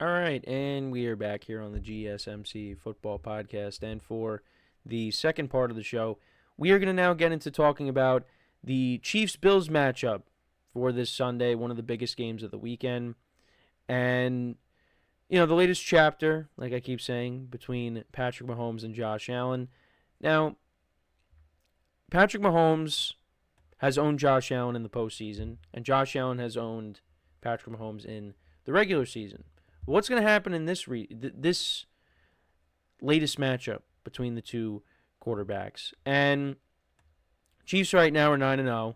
All right, and we are back here on the GSMC Football Podcast. And for the second part of the show, we are going to now get into talking about the Chiefs-Bills matchup for this Sunday, one of the biggest games of the weekend. And, the latest chapter, like I keep saying, between Patrick Mahomes and Josh Allen. Now, Patrick Mahomes has owned Josh Allen in the postseason, and Josh Allen has owned Patrick Mahomes in the regular season. What's going to happen in this this latest matchup between the two quarterbacks? And Chiefs right now are 9-0,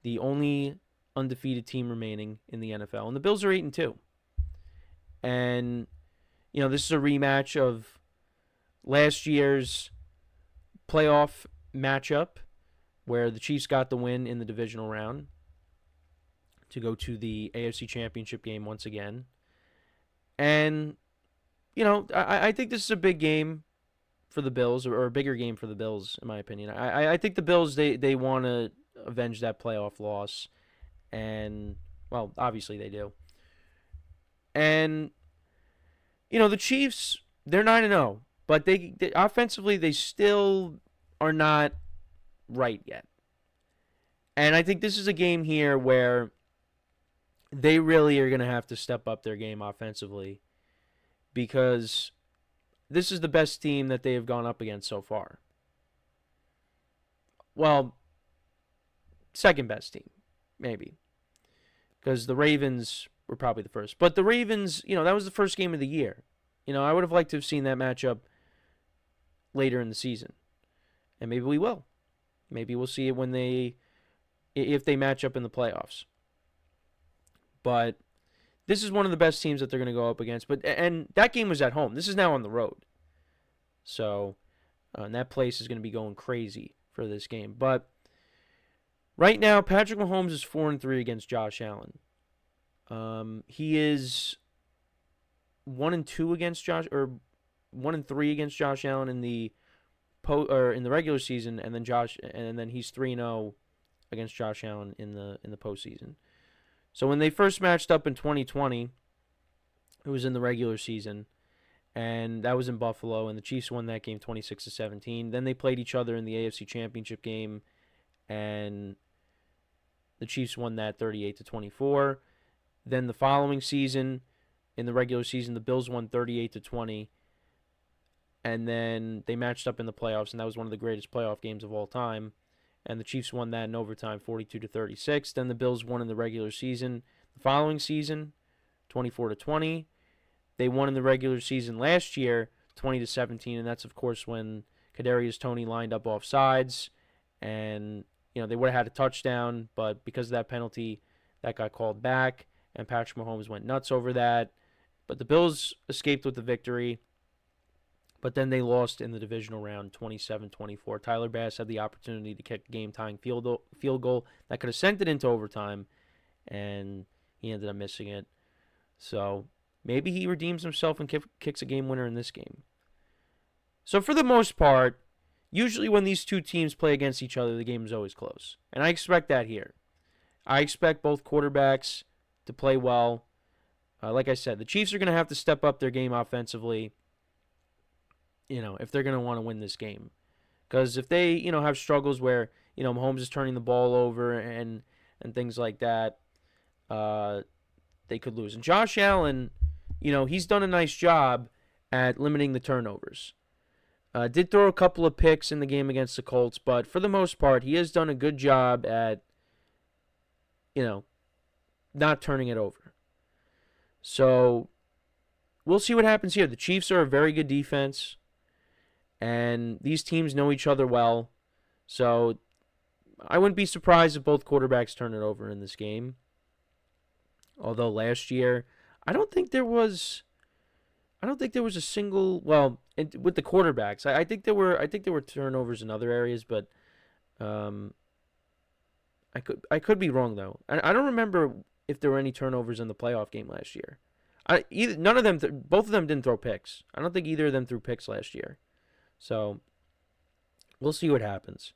the only undefeated team remaining in the NFL, and the Bills are 8-2. And this is a rematch of last year's playoff matchup where the Chiefs got the win in the divisional round to go to the AFC Championship game once again. And, I think this is a big game for the Bills, or a bigger game for the Bills, in my opinion. I think the Bills, they want to avenge that playoff loss. And, well, obviously they do. And, the Chiefs, they're 9-0. But they offensively, they still are not right yet. And I think this is a game here where they really are going to have to step up their game offensively because this is the best team that they have gone up against so far. Well, second best team, maybe, because the Ravens were probably the first. But the Ravens, that was the first game of the year. I would have liked to have seen that matchup later in the season. And maybe we will. Maybe we'll see it if they match up in the playoffs. But this is one of the best teams that they're going to go up against. And that game was at home. This is now on the road. So, and that place is going to be going crazy for this game. But right now, Patrick Mahomes is 4-3 against Josh Allen. He is 1-2 against or 1-3 against Josh Allen in the in the regular season, and then he's 3-0 against Josh Allen in the postseason. So when they first matched up in 2020, it was in the regular season, and that was in Buffalo, and the Chiefs won that game 26-17. Then they played each other in the AFC Championship game, and the Chiefs won that 38-24. Then the following season, in the regular season, the Bills won 38-20, and then they matched up in the playoffs, and that was one of the greatest playoff games of all time. And the Chiefs won that in overtime, 42-36. Then the Bills won in the regular season. The following season, 24-20. They won in the regular season last year, 20-17, and that's of course when Kadarius Toney lined up off sides, and they would have had a touchdown, but because of that penalty, that got called back, and Patrick Mahomes went nuts over that. But the Bills escaped with the victory. But then they lost in the divisional round, 27-24. Tyler Bass had the opportunity to kick a game-tying field goal that could have sent it into overtime, and he ended up missing it. So maybe he redeems himself and kicks a game winner in this game. So for the most part, usually when these two teams play against each other, the game is always close. And I expect that here. I expect both quarterbacks to play well. Like I said, the Chiefs are going to have to step up their game offensively, if they're going to want to win this game. Because if they, have struggles where, Mahomes is turning the ball over and things like that, they could lose. And Josh Allen, he's done a nice job at limiting the turnovers. Did throw a couple of picks in the game against the Colts, but for the most part, he has done a good job at, not turning it over. So we'll see what happens here. The Chiefs are a very good defense, and these teams know each other well. So I wouldn't be surprised if both quarterbacks turn it over in this game. Although last year, I don't think there was a single, with the quarterbacks. I think there were turnovers in other areas, but I could be wrong though. I don't remember if there were any turnovers in the playoff game last year. Both of them didn't throw picks. I don't think either of them threw picks last year. So we'll see what happens.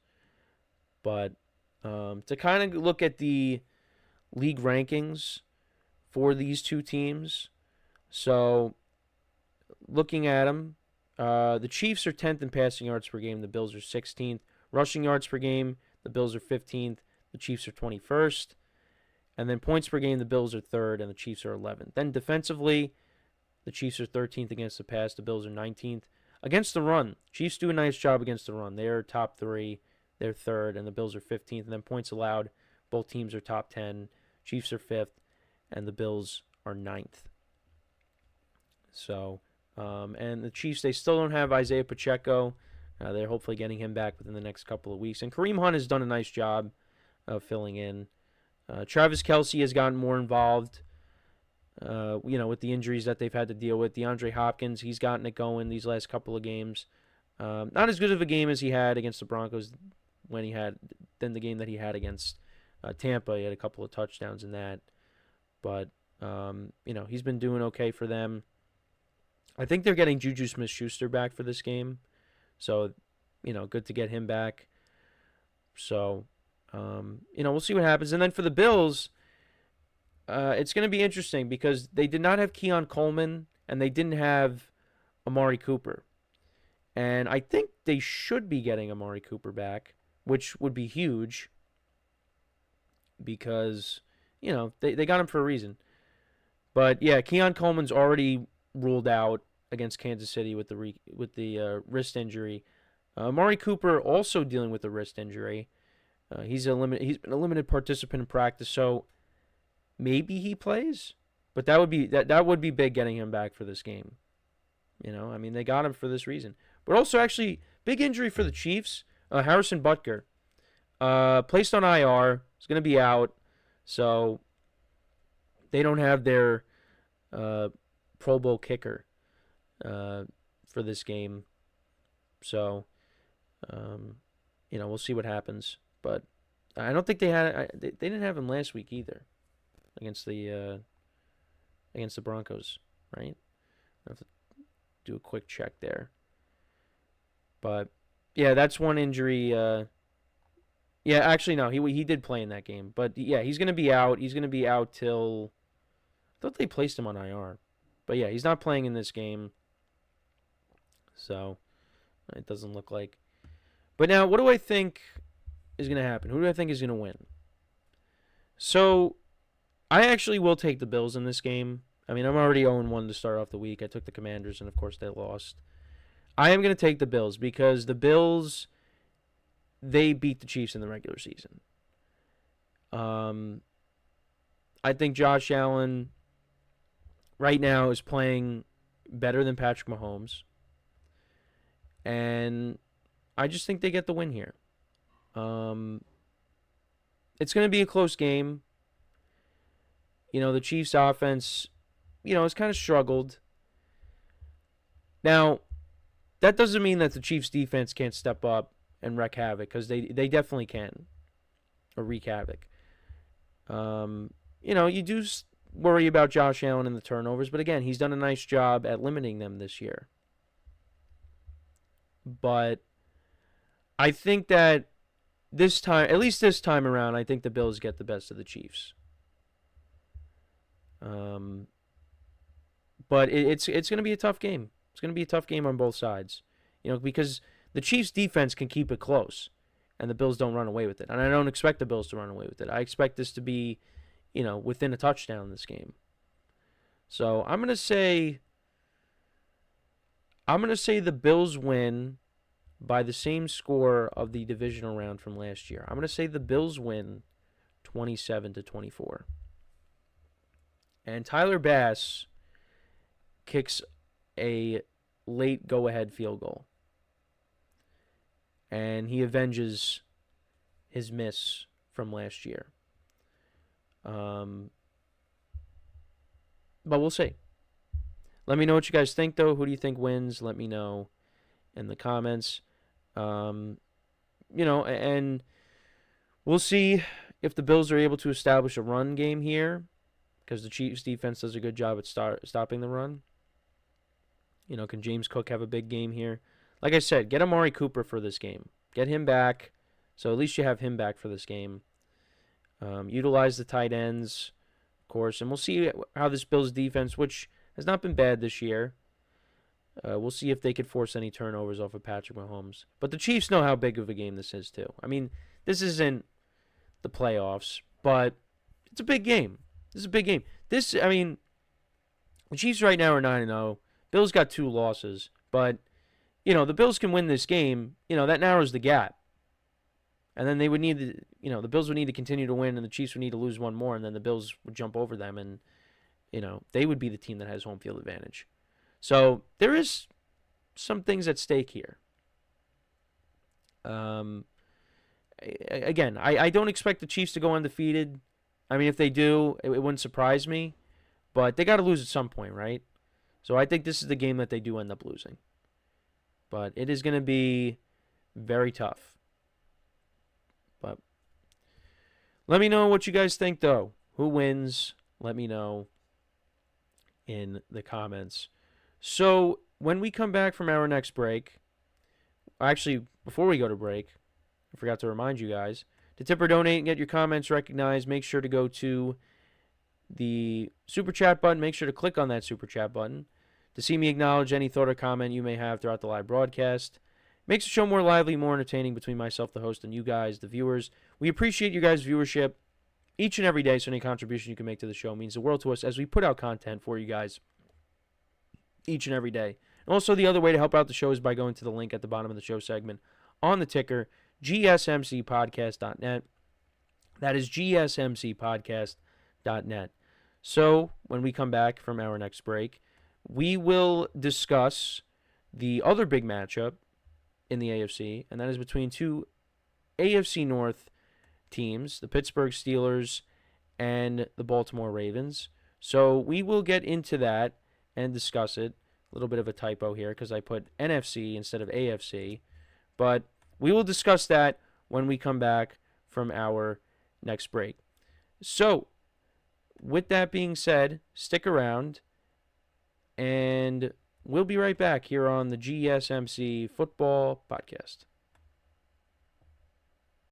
But to kind of look at the league rankings for these two teams, So, looking at them, the Chiefs are 10th in passing yards per game. The Bills are 16th. Rushing yards per game, the Bills are 15th. The Chiefs are 21st. And then points per game, the Bills are 3rd, and the Chiefs are 11th. Then defensively, the Chiefs are 13th against the pass. The Bills are 19th. Against the run, Chiefs do a nice job against the run. They're top 3. They're 3rd, and the Bills are 15th. And then points allowed, both teams are top 10. Chiefs are 5th, and the Bills are 9th. So, and the Chiefs, they still don't have Isaiah Pacheco. They're hopefully getting him back within the next couple of weeks. And Kareem Hunt has done a nice job of filling in. Travis Kelce has gotten more involved, with the injuries that they've had to deal with. DeAndre Hopkins, he's gotten it going these last couple of games. Not as good of a game as he had against the Broncos than the game that he had against Tampa. He had a couple of touchdowns in that. But, he's been doing okay for them. I think they're getting Juju Smith-Schuster back for this game. So, good to get him back. So, we'll see what happens. And then for the Bills, it's going to be interesting because they did not have Keon Coleman and they didn't have Amari Cooper. And I think they should be getting Amari Cooper back, which would be huge because, they got him for a reason. But, yeah, Keon Coleman's already ruled out against Kansas City with the wrist injury. Amari Cooper also dealing with a wrist injury. He's been a limited participant in practice, so maybe he plays. But that would be big getting him back for this game. They got him for this reason. But also, actually, big injury for the Chiefs. Harrison Butker, placed on IR. He's going to be out, so they don't have their Pro Bowl kicker for this game. So, we'll see what happens. But I don't think they didn't have him last week either against the Broncos, right? I have to do a quick check there. But yeah, that's one injury. Yeah, actually no, he did play in that game. But yeah, he's gonna be out. He's gonna be out till I thought they placed him on IR. But yeah, he's not playing in this game. So it doesn't look like. But now, what do I think is going to happen? Who do I think is going to win? So, I actually will take the Bills in this game. I'm already 0-1 to start off the week. I took the Commanders, and of course they lost. I am going to take the Bills because the Bills, they beat the Chiefs in the regular season. I think Josh Allen right now is playing better than Patrick Mahomes. And I just think they get the win here. It's going to be a close game. The Chiefs' offense, has kind of struggled. Now, that doesn't mean that the Chiefs' defense can't step up and wreak havoc, because they definitely can, or wreak havoc. You do worry about Josh Allen and the turnovers, but again, he's done a nice job at limiting them this year. But I think that this time, at least this time around, I think the Bills get the best of the Chiefs. But it's going to be a tough game. It's going to be a tough game on both sides, because the Chiefs' defense can keep it close, and the Bills don't run away with it. And I don't expect the Bills to run away with it. I expect this to be, within a touchdown this game. So I'm going to say the Bills win by the same score of the divisional round from last year. I'm going to say the Bills win 27-24. And Tyler Bass kicks a late go-ahead field goal. And he avenges his miss from last year. But we'll see. Let me know what you guys think, though. Who do you think wins? Let me know in the comments. And we'll see if the Bills are able to establish a run game here, because the Chiefs' defense does a good job at stopping the run. Can James Cook have a big game here? Like I said, get Amari Cooper for this game. Get him back, so at least you have him back for this game. Utilize the tight ends, of course, and we'll see how this Bills defense, which has not been bad this year. We'll see if they could force any turnovers off of Patrick Mahomes. But the Chiefs know how big of a game this is, too. I mean, this isn't the playoffs, but it's a big game. This is a big game. I mean, the Chiefs right now are 9-0. Bills got 2 losses. But, the Bills can win this game. That narrows the gap. And then they would need the Bills would need to continue to win, and the Chiefs would need to lose one more, and then the Bills would jump over them, and, they would be the team that has home field advantage. So there is some things at stake here. Again, I don't expect the Chiefs to go undefeated. I mean, if they do, it wouldn't surprise me. But they got to lose at some point, right? So I think this is the game that they do end up losing. But it is going to be very tough. But let me know what you guys think, though. Who wins? Let me know in the comments. So when we come back from our next break, actually, before we go to break, I forgot to remind you guys, to tip or donate and get your comments recognized, make sure to go to the Super Chat button. Make sure to click on that Super Chat button to see me acknowledge any thought or comment you may have throughout the live broadcast. Makes the show more lively, more entertaining between myself, the host, and you guys, the viewers. We appreciate you guys' viewership each and every day, so any contribution you can make to the show means the world to us as we put out content for you guys each and every day. And also, the other way to help out the show is by going to the link at the bottom of the show segment on the ticker, GSMCPodcast.net. That is GSMCPodcast.net. So, when we come back from our next break, we will discuss the other big matchup in the AFC, and that is between 2 AFC North teams, the Pittsburgh Steelers and the Baltimore Ravens. So, we will get into that and discuss it. A little bit of a typo here because I put NFC instead of AFC. But we will discuss that when we come back from our next break. So, with that being said, stick around, and we'll be right back here on the GSMC Football Podcast.